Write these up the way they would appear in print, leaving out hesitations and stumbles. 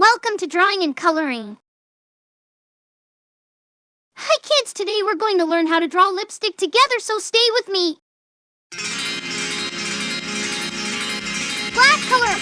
Welcome to Drawing and Coloring. Hi kids, today we're going to learn how to draw lipstick together, so stay with me. Black color.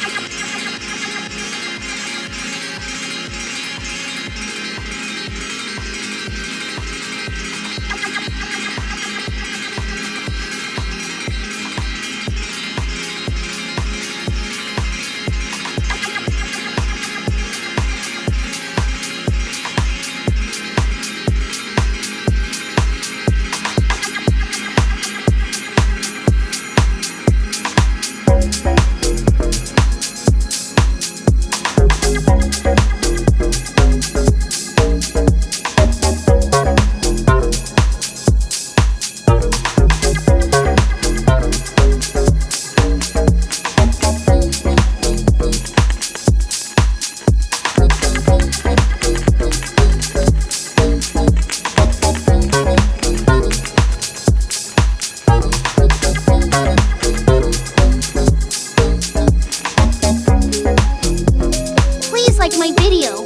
Like my video.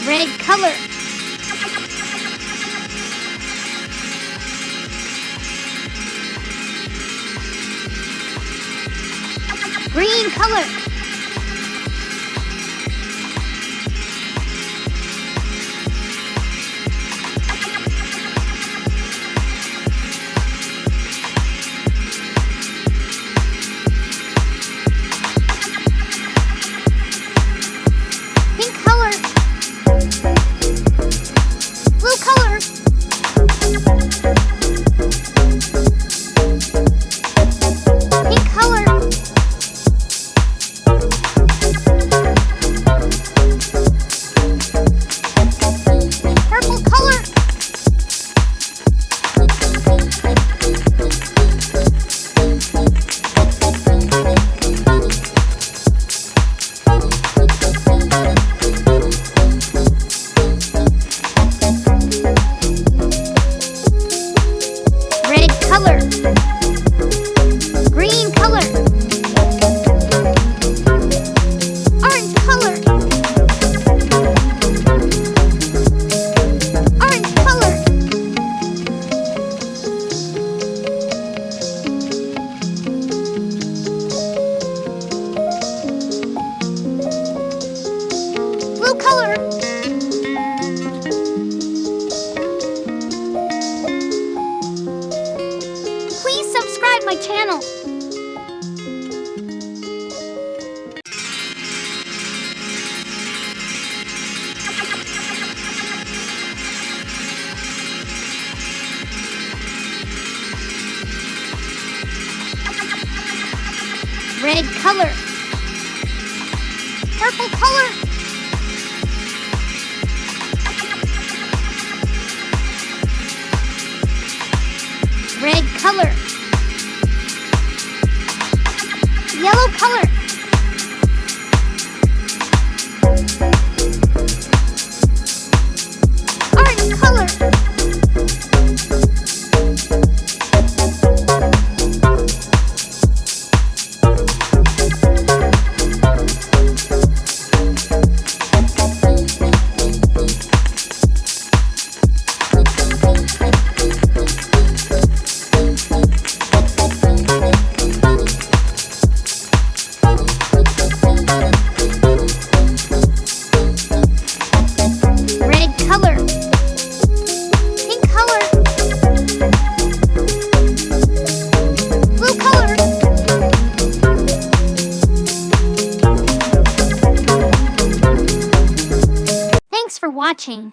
Red color. Green color. Pink color. Blue color. Pink color. Purple color. Red color. Green color. Orange color. Orange color. Blue color. Please subscribe my channel. Red color. Purple color. Red color. Yellow color. Orange color. Thanks for watching.